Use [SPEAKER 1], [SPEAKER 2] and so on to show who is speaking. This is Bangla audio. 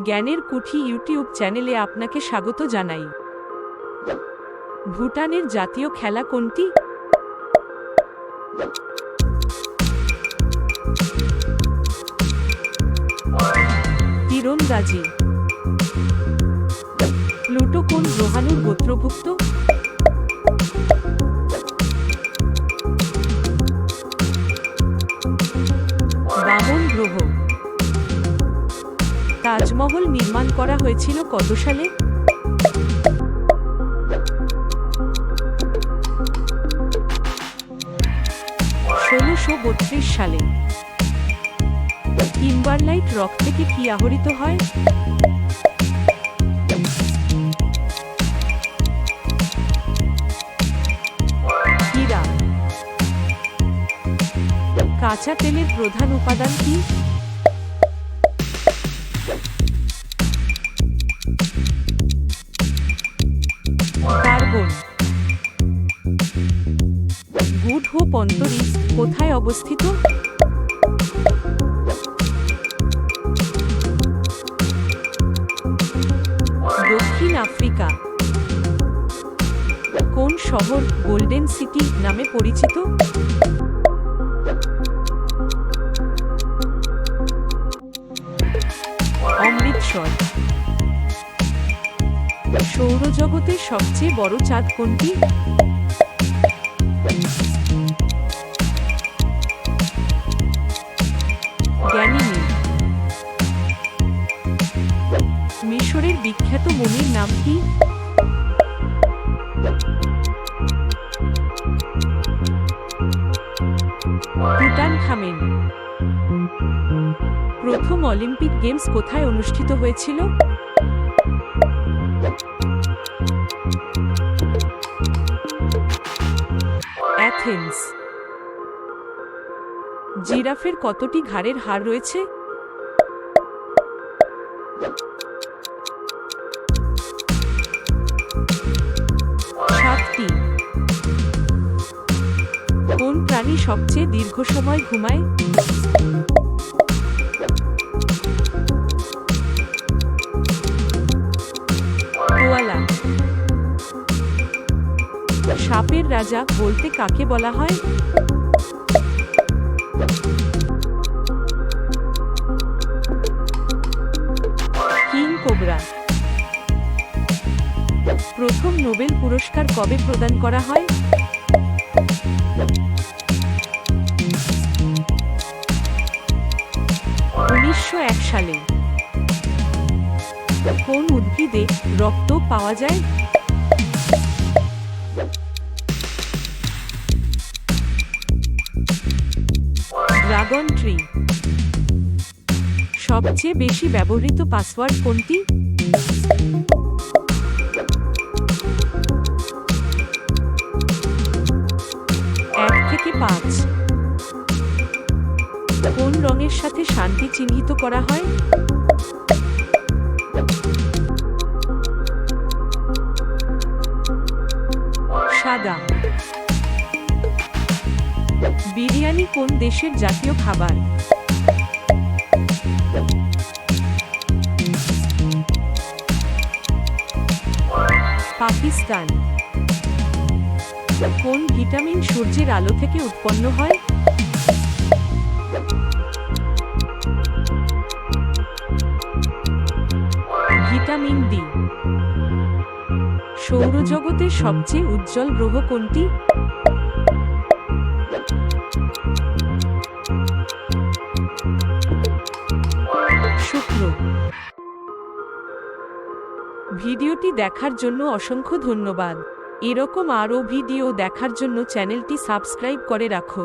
[SPEAKER 1] জ্ঞানের কুঠি ইউটিউব চ্যানেলে আপনাকে স্বাগত জানাই। ভুটানের জাতীয় খেলা কোনটি? তীরন্দাজি। প্লুটো কোন গ্রহাণুর গোত্রভুক্ত? বামন গ্রহ। তাজমহল নির্মাণ করা হয়েছিল কত সালে? 1632 সালে। কিম্বারলাইট রক থেকে কি আহরিত হয়? হীরা। কাঁচা তেলের প্রধান উপাদান কি? কার্বন। গুড হোপ অন্তরীক্ষ কোথায় অবস্থিত? দক্ষিণ আফ্রিকা। কোন শহর গোল্ডেন সিটি নামে পরিচিত? অমৃতসর। সৌরজগতের সবচেয়ে বড় চাঁদ কোনটি? গ্যানিমিড। মিশরের বিখ্যাত মমির নাম কি? তুতানখামেন। প্রথম অলিম্পিক গেমস কোথায় অনুষ্ঠিত হয়েছিল? অ্যাথেন্স। জিরাফের কতটি ঘাড়ের হাড় রয়েছে? 7টি। কোন প্রাণী সবচেয়ে দীর্ঘ সময় ঘুমায়? কোয়ালা। সাপের রাজা বলতে কাকে বলা হয়? King cobra. প্রথম নোবেল পুরস্কার কবে প্রদান করা হয়? 1901 সালে। কোন উদ্ভিদে রক্ত পাওয়া যায়? Dragon tree. সবচেয়ে বেশি ব্যবহৃত পাসওয়ার্ড কোনটি? এক থেকে 5। কোন রঙের সাথে শান্তি চিহ্নিত করা হয়? সাদা। বিরিয়ানি কোন দেশের জাতীয় খাবার? পাকিস্তান। কোন ভিটামিন সূর্যের আলো থেকে উৎপন্ন হয়? Vitamin D. সৌরজগতের সবচেয়ে উজ্জ্বল গ্রহ কোনটি? শুক্র। ভিডিওটি দেখার জন্য অসংখ্য ধন্যবাদ। এরকম আরও ভিডিও দেখার জন্য চ্যানেলটি সাবস্ক্রাইব করে রাখো।